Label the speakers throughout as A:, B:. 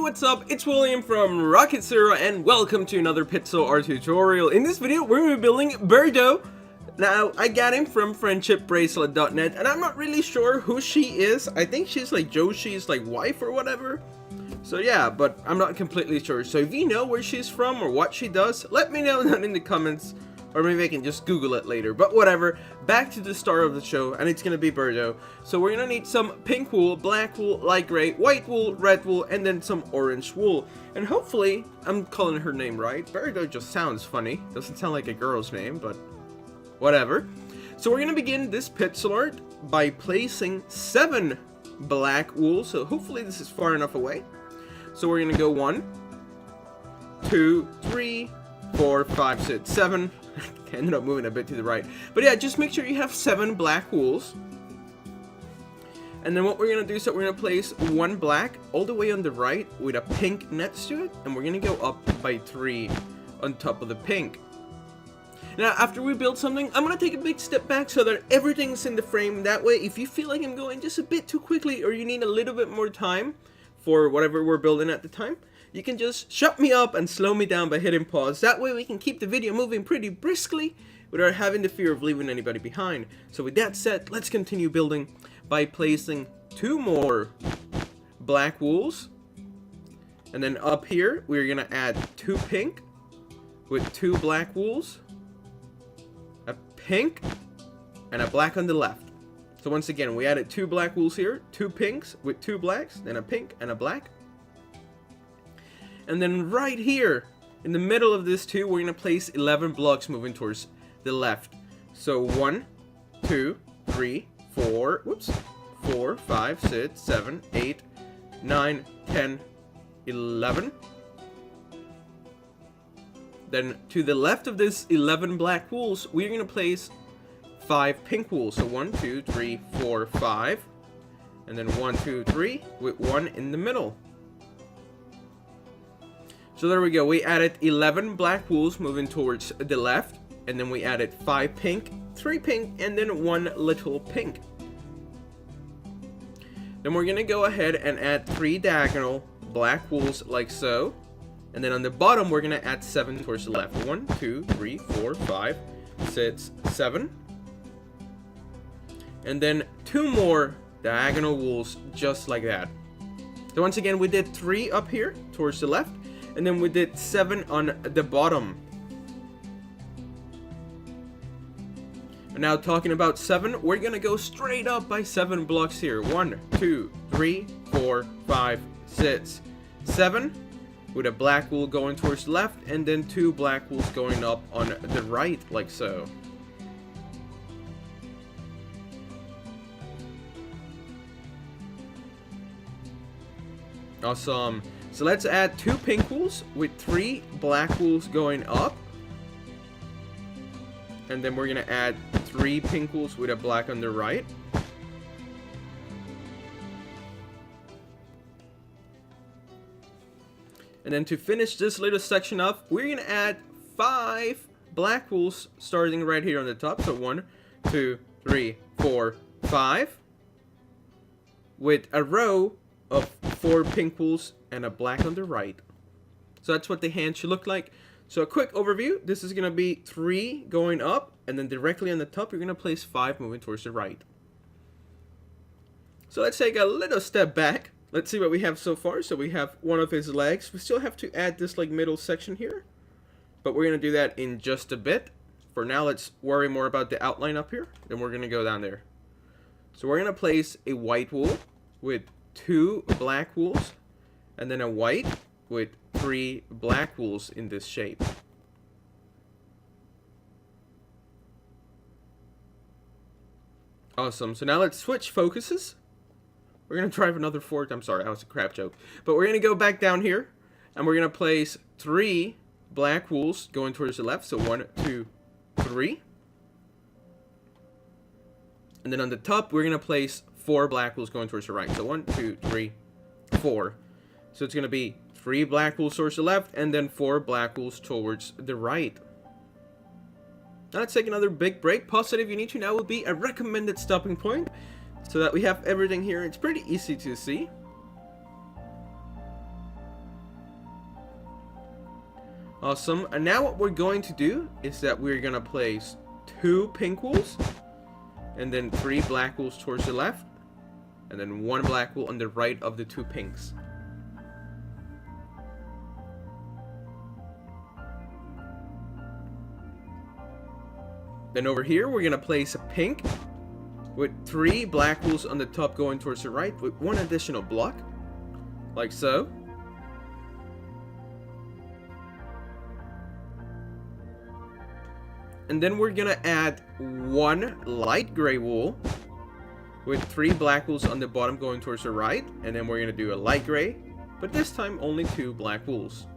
A: what's up? It's William from Rocket Zero and welcome to another pixel art tutorial. In this video, we're going to be building Birdo. Now, I got him from friendshipbracelet.net and I'm not really sure who she is. I think she's like Joshi's like wife or whatever. So yeah, but I'm not completely sure. So if you know where she's from or what she does, let me know down in the comments. Or maybe I can just Google it later. But whatever. Back to the start of the show. And it's going to be Birdo. So we're going to need some pink wool, black wool, light gray, white wool, red wool, and then some orange wool. And hopefully, I'm calling her name right. Birdo just sounds funny. Doesn't sound like a girl's name, but whatever. So we're going to begin this pixel art by placing 7 black wool. So hopefully this is far enough away. So we're going to go 1, 2, 3, 4, 5, 6, 7. I ended up moving a bit to the right. But yeah, just make sure you have 7 black wools. And then what we're going to do is that we're going to place 1 black all the way on the right with a pink next to it. And we're going to go up by 3 on top of the pink. Now, after we build something, I'm going to take a big step back so that everything's in the frame. That way, if you feel like I'm going just a bit too quickly or you need a little bit more time for whatever we're building at the time, you can just shut me up and slow me down by hitting pause. That way we can keep the video moving pretty briskly without having the fear of leaving anybody behind. So with that said, let's continue building by placing 2 more black wools. And then up here, we're going to add 2 pink with 2 black wools, a pink, and a black on the left. So once again, we added 2 black wools here, 2 pinks with 2 blacks, then a pink and a black. And then right here, in the middle of this too, we're going to place 11 blocks moving towards the left. So 1, 2, 3, 4, 5, 6, 7, 8, 9, 10, 11. Then to the left of this 11 black wools, we're going to place 5 pink wools. So 1, 2, 3, 4, 5. And then 1, 2, 3 with 1 in the middle. So there we go, we added 11 black wools moving towards the left, and then we added 5 pink, 3 pink, and then 1 little pink. Then we're going to go ahead and add 3 diagonal black wools like so. And then on the bottom, we're going to add 7 towards the left. 1, 2, 3, 4, 5, 6, 7. And then 2 more diagonal wools just like that. So once again, we did 3 up here towards the left. And then we did 7 on the bottom. And now talking about 7, we're going to go straight up by 7 blocks here. 1, 2, 3, 4, 5, 6, 7. With a black wool going towards the left. And then 2 black wools going up on the right, like so. Awesome. So let's add 2 pink wools with 3 black wools going up. And then we're going to add 3 pink wools with a black on the right. And then to finish this little section up, we're going to add 5 black wools starting right here on the top. So 1, 2, 3, 4, 5. With a row of 4 pink wools and a black on the right. So that's what the hand should look like. So a quick overview. This is going to be 3 going up, and then directly on the top, you're going to place 5 moving towards the right. So let's take a little step back. Let's see what we have so far. So we have one of his legs. We still have to add this like middle section here, but we're going to do that in just a bit. For now, let's worry more about the outline up here. Then we're going to go down there. So we're going to place a white wool with 2 black wools, and then a white with 3 black wools in this shape. Awesome. So now let's switch focuses. We're going to try another fork. I'm sorry, that was a crap joke. But we're going to go back down here, and we're going to place 3 black wools going towards the left. So 1, 2, 3. And then on the top, we're going to place 4 black wools going towards the right. So 1, 2, 3, 4. So it's going to be 3 black wools towards the left and then 4 black wools towards the right. Now let's take another big break. Pause it if you need to. Now will be a recommended stopping point so that we have everything here. It's pretty easy to see. Awesome. And now what we're going to do is that we're going to place 2 pink wools, and then 3 black wools towards the left, and then 1 black wool on the right of the 2 pinks. Then over here, we're going to place a pink with 3 black wools on the top going towards the right with 1 additional block, like so. And then we're going to add 1 light gray wool with 3 black wools on the bottom going towards the right. And then we're going to do a light gray, but this time only 2 black wools.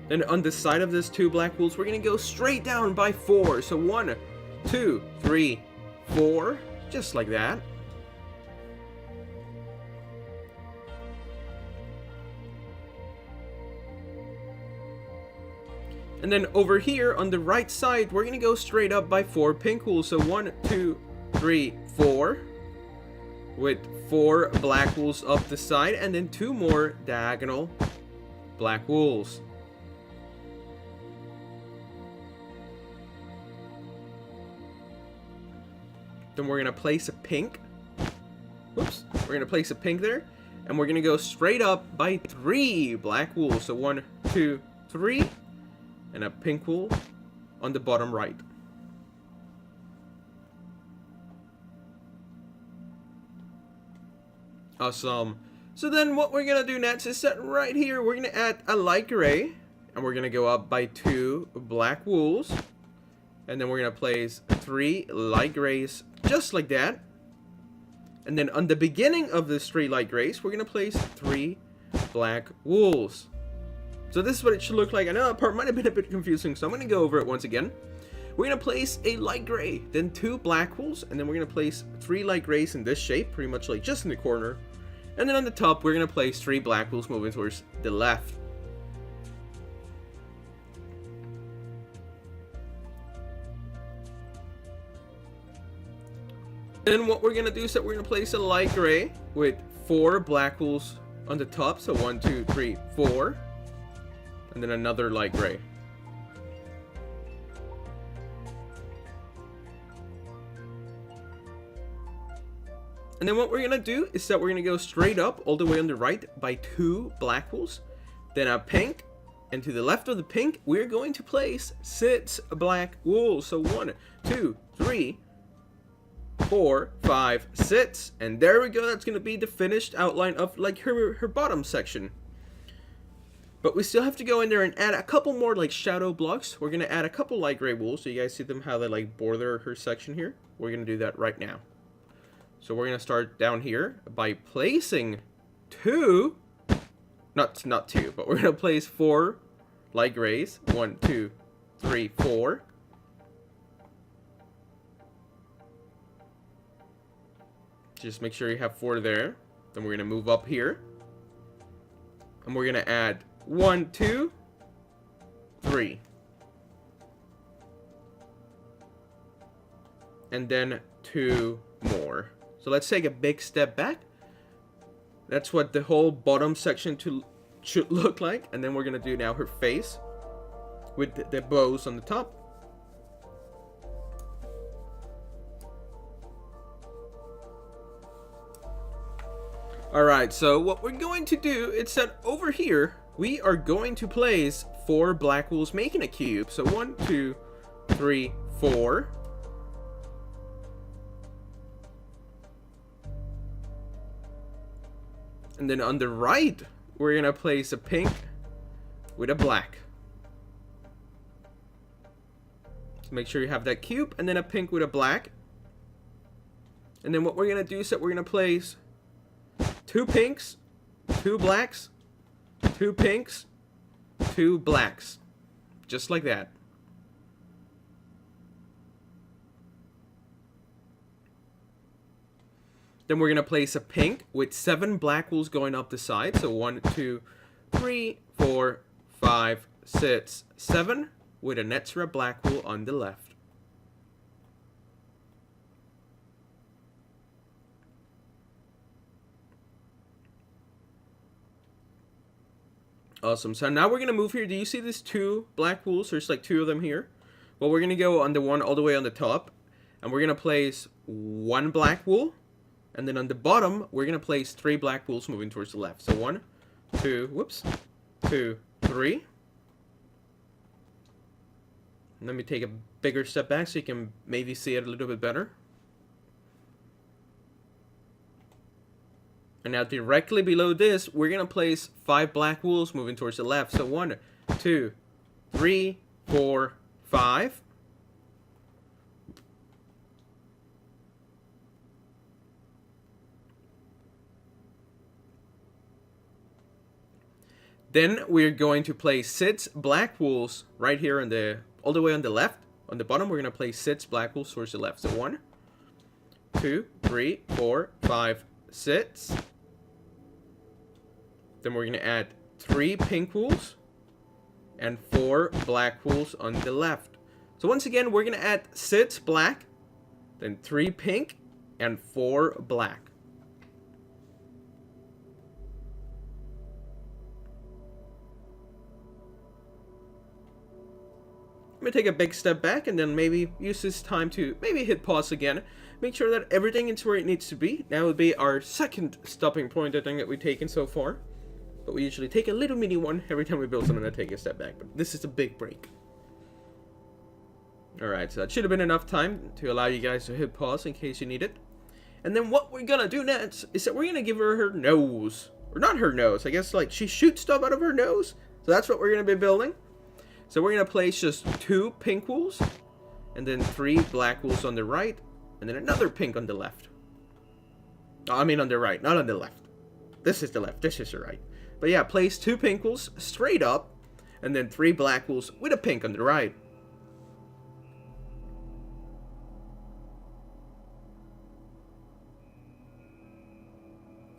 A: Then on the side of this 2 black wools, we're going to go straight down by 4. So 1, 2, 3, 4, just like that. And then over here on the right side, we're going to go straight up by 4 pink wools. So 1, 2, 3, 4. With 4 black wools up the side, and then 2 more diagonal black wools. Then we're going to place a pink. Whoops. We're going to place a pink there. And we're going to go straight up by 3 black wools. So 1, 2, 3. And a pink wool on the bottom right. Awesome. So then what we're going to do next is that right here, we're going to add a light gray. And we're going to go up by 2 black wools. And then we're going to place 3 light grays, just like that. And then on the beginning of this 3 light grays, we're going to place 3 black wools. So this is what it should look like. I know that part might have been a bit confusing, so I'm going to go over it once again. We're going to place a light gray, then 2 black wools, and then we're going to place 3 light grays in this shape, pretty much like just in the corner. And then on the top, we're going to place 3 black wools moving towards the left. Then what we're going to do is that we're going to place a light gray with 4 black wools on the top. So 1, 2, 3, 4. And then another light gray. And then what we're going to do is that we're going to go straight up all the way on the right by 2 black wools. Then a pink. And to the left of the pink, we're going to place 6 black wools. So 1, 2, 3, 4, 5, 6, and there we go. That's going to be the finished outline of like her bottom section. But we still have to go in there and add a couple more like shadow blocks. We're going to add a couple light gray wools, so you guys see them how they like border her section here. We're going to do that right now. So we're going to start down here by placing 2, not 2, but we're going to place 4 light grays. 1, 2, 3, 4. Just make sure you have 4 there. Then we're going to move up here. And we're going to add 1, 2, 3. And then 2 more. So let's take a big step back. That's what the whole bottom section should look like. And then we're going to do now her face with the bows on the top. Alright, so what we're going to do is that over here, we are going to place 4 black wools making a cube. So 1, 2, 3, 4. And then on the right, we're going to place a pink with a black. So make sure you have that cube, and then a pink with a black. And then what we're going to do is that we're going to place 2 pinks, 2 blacks, 2 pinks, 2 blacks. Just like that. Then we're going to place a pink with 7 black wools going up the side. So 1, 2, 3, 4, 5, 6, 7 with an extra black wool on the left. Awesome. So now we're going to move here. Do you see these two black wools? There's like two of them here. Well, we're going to go on the one all the way on the top. And we're going to place one black wool. And then on the bottom, we're going to place 3 black wools moving towards the left. So 1, 2, whoops, 2, 3. Let me take a bigger step back so you can maybe see it a little bit better. And now directly below this, we're going to place 5 black wools moving towards the left. So 1, 2, 3, 4, 5. Then we're going to place 6 black wools right here on the all the way on the left. On the bottom, we're going to place 6 black wools towards the left. So 1, 2, 3, 4, 5, 6. Then we're going to add 3 pink wools and 4 black wools on the left. So once again, we're going to add 6 black, then 3 pink, and 4 black. I'm going to take a big step back and then maybe use this time to maybe hit pause again. Make sure that everything is where it needs to be. That would be our second stopping point, I think, that we've taken so far. But we usually take a little mini one every time we build something and take a step back. But this is a big break. Alright, so that should have been enough time to allow you guys to hit pause in case you need it. And then what we're going to do next is that we're going to give her nose. Or not her nose, I guess like she shoots stuff out of her nose. So that's what we're going to be building. So we're going to place just 2 pink wools, and then 3 black wools on the right, and then another pink on the left. Oh, I mean on the right, not on the left. This is the left, this is the right. But yeah, place 2 pink wools straight up, and then 3 black wools with a pink on the right.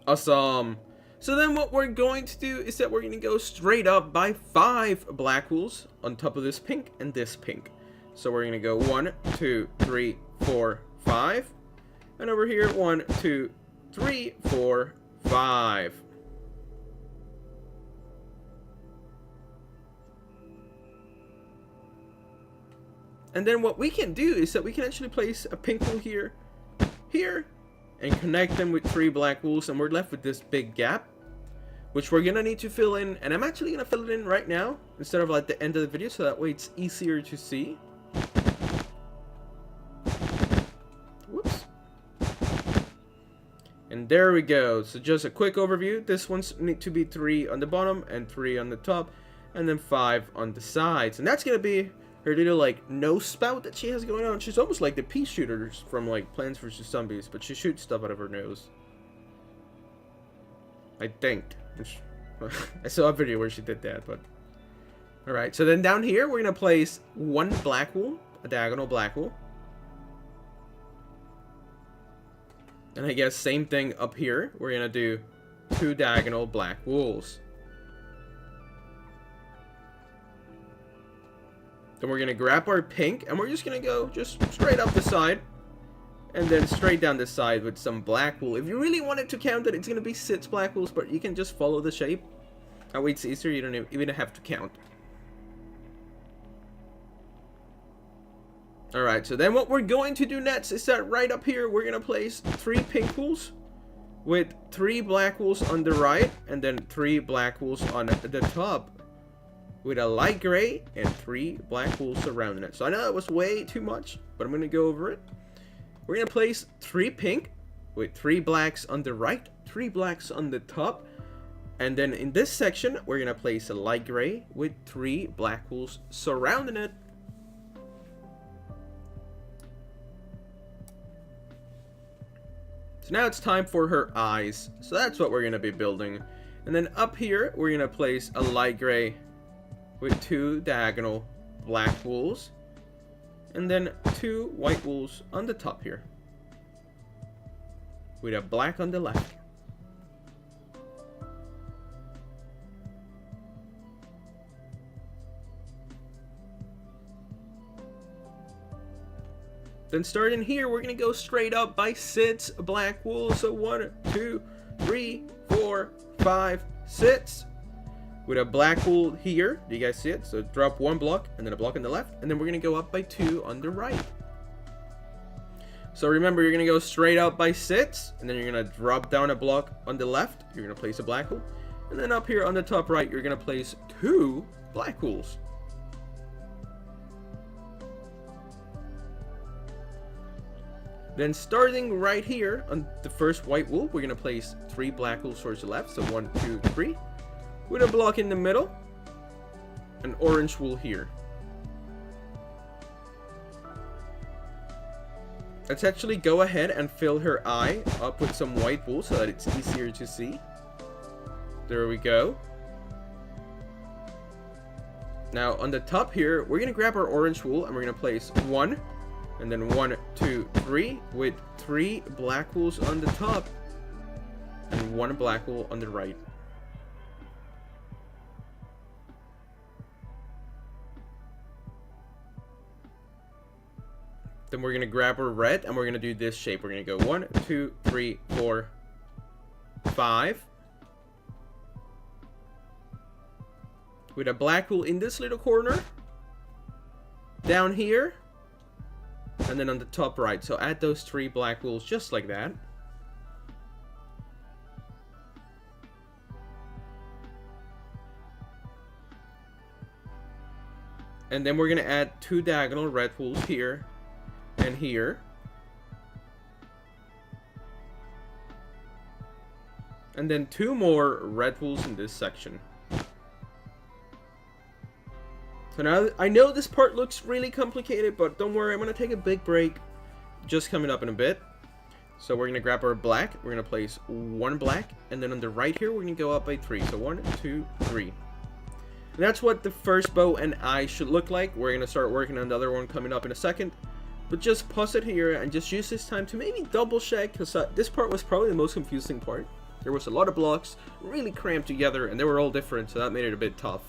A: Awesome. So then what we're going to do is that we're going to go straight up by 5 black wools on top of this pink and this pink. So we're going to go 1, 2, 3, 4, 5. And over here, 1, 2, 3, 4, 5. And then what we can do is that we can actually place a pink wool here, and connect them with 3 black wools, and we're left with this big gap, which we're gonna need to fill in. And I'm actually gonna fill it in right now instead of at the end of the video, so that way it's easier to see. Whoops. And there we go. So just a quick overview. This one's need to be 3 on the bottom and 3 on the top, and then 5 on the sides. And that's gonna be her little like nose spout that she has going on. She's almost like the pea shooters from like Plants vs Zombies, but she shoots stuff out of her nose, I think. I saw a video where she did that, but alright. So then down here we're gonna place 1 black wool, a diagonal black wool, and I guess same thing up here. We're gonna do 2 diagonal black wools. Then we're going to grab our pink, and we're just going to go just straight up the side, and then straight down the side with some black wool. If you really wanted to count it, it's going to be 6 black wools, but you can just follow the shape. That way it's easier, you don't even have to count. Alright, so then what we're going to do next is that right up here, we're going to place 3 pink wools with 3 black wools on the right, and then 3 black wools on the top, with a light gray and 3 black wools surrounding it. So I know that was way too much, but I'm going to go over it. We're going to place 3 pink with 3 blacks on the right, 3 blacks on the top. And then in this section, we're going to place a light gray with 3 black wools surrounding it. So now it's time for her eyes. So that's what we're going to be building. And then up here, we're going to place a light gray with 2 diagonal black wools, and then 2 white wools on the top here, with a black on the left. Then starting here, we're gonna go straight up by 6 black wools. So 1, 2, 3, 4, 5, 6. with a black wool here. Do you guys see it? So drop 1 block and then a block on the left, and then we're gonna go up by 2 on the right. So remember, you're gonna go straight up by 6, and then you're gonna drop down a block on the left. You're gonna place a black wool, and then up here on the top right, you're gonna place 2 black wools. Then starting right here on the first white wool, we're gonna place 3 black wools towards the left. So 1, 2, 3, with a block in the middle, an orange wool here. Let's actually go ahead and fill her eye up with some white wool so that it's easier to see. There we go. Now on the top here, we're gonna grab our orange wool and we're gonna place 1, and then 1, 2, 3, with 3 black wools on the top and 1 black wool on the right. Then we're gonna grab our red and we're gonna do this shape. We're gonna go 1, 2, 3, 4, 5. With a black wool in this little corner. Down here. And then on the top right. So add those 3 black wools just like that. And then we're gonna add 2 diagonal red wools here and here. And then 2 more red wools in this section. So now, I know this part looks really complicated, but don't worry, I'm going to take a big break just coming up in a bit. So we're going to grab our black, we're going to place 1 black, and then on the right here, we're going to go up by 3. So 1, 2, 3. And that's what the first bow and eye should look like. We're going to start working on the other one coming up in a second. But just pause it here and just use this time to maybe double check, because this part was probably the most confusing part. There was a lot of blocks, really cramped together, and they were all different, so that made it a bit tough.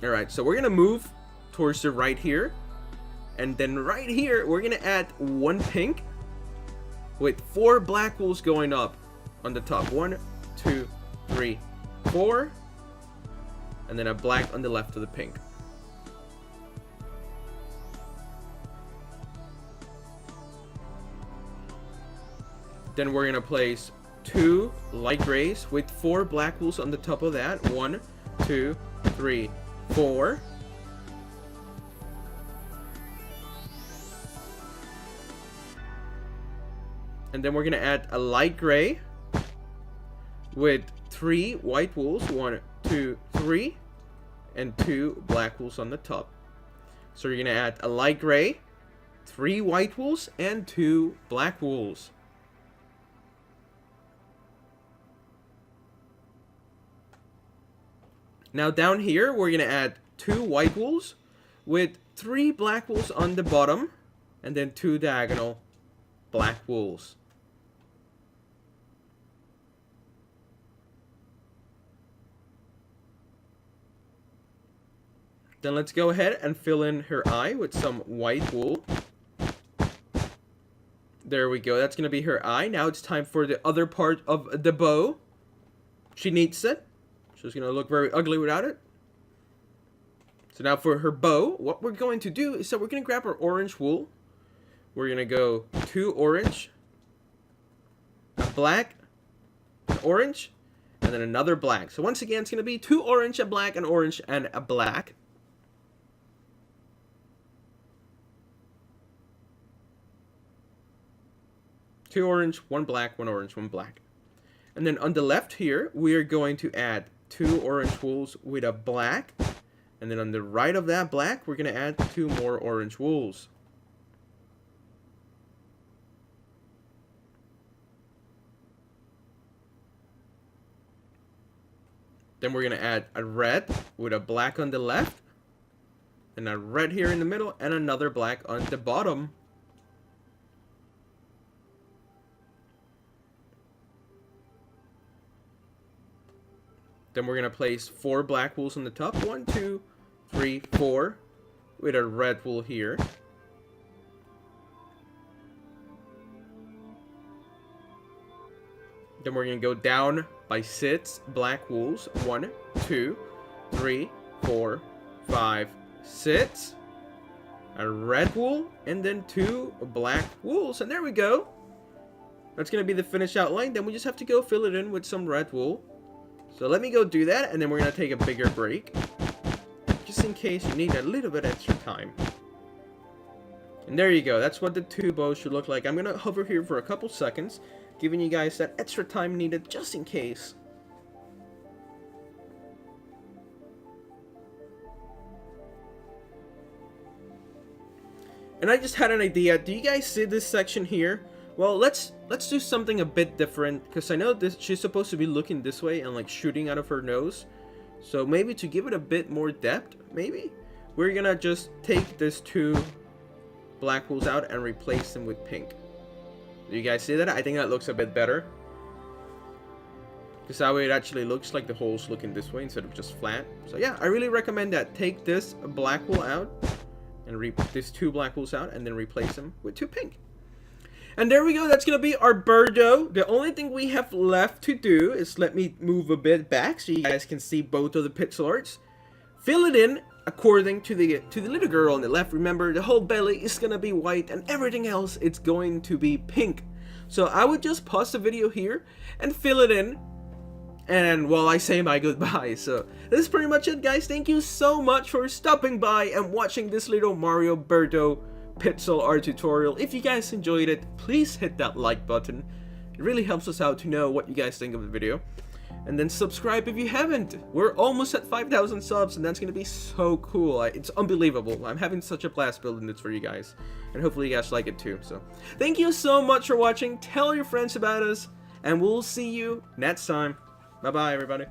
A: Alright, so we're going to move towards the right here. And then right here, we're going to add 1 pink with 4 black wools going up on the top. 1, 2, 3, 4. And then a black on the left of the pink. Then we're going to place 2 light grays with 4 black wools on the top of that. 1, 2, 3, 4. And then we're going to add a light gray with 3 white wools. 1, 2, 3. And 2 black wools on the top. So you're going to add a light gray, 3 white wools, and 2 black wools. Now down here, we're going to add 2 white wools with 3 black wools on the bottom, and then 2 diagonal black wools. Then let's go ahead and fill in her eye with some white wool. There we go. That's going to be her eye. Now it's time for the other part of the bow. She needs it. She's going to look very ugly without it. So now for her bow, what we're going to do is that we're going to grab our orange wool. We're going to go 2 orange, a black, an orange, and then another black. So once again, it's going to be 2 orange, a black, an orange, and a black. Two orange, 1 black, 1 orange, 1 black. And then on the left here, we are going to add 2 orange wools with a black. And then on the right of that black, we're going to add 2 more orange wools. Then we're going to add a red with a black on the left. And a red here in the middle, and another black on the bottom. Then we're going to place 4 black wools on the top. 1, 2, 3, 4. With a red wool here. Then we're gonna go down by 6 black wools. 1, 2, 3, 4, 5, 6. A red wool, and then 2 black wools, and there we go. That's gonna be the finished outline. Then we just have to go fill it in with some red wool. So let me go do that, and then we're gonna take a bigger break, just in case you need a little bit extra time. And there you go. That's what the 2 bows should look like. I'm gonna hover here for a couple seconds, giving you guys that extra time needed just in case. And I just had an idea. Do you guys see this section here? Well, let's do something a bit different, because I know this she's supposed to be looking this way and like shooting out of her nose. So maybe to give it a bit more depth, maybe we're gonna just take these 2 black wools out and replace them with pink. Do you guys see that? I think that looks a bit better, because that way it actually looks like the hole's looking this way instead of just flat. So yeah, I really recommend that. Take this black wool out and these 2 black wools out, and then replace them with 2 pink. And there we go. That's gonna be our Birdo. The only thing we have left to do is, let me move a bit back so you guys can see both of the pixel arts. Fill it in according to the little girl on the left. Remember, the whole belly is gonna be white, and everything else it's going to be pink. So I would just pause the video here and fill it in, and while I say my goodbye. So this is pretty much it, guys. Thank you so much for stopping by and watching this little Mario Birdo pixel art tutorial. If you guys enjoyed it, please hit that like button. It really helps us out to know what you guys think of the video. And then subscribe if you haven't. We're almost at 5,000 subs, and that's gonna be so cool. It's unbelievable. I'm having such a blast building this for you guys, and hopefully you guys like it too. So thank you so much for watching. Tell your friends about us, and we'll see you next time. Bye bye, everybody.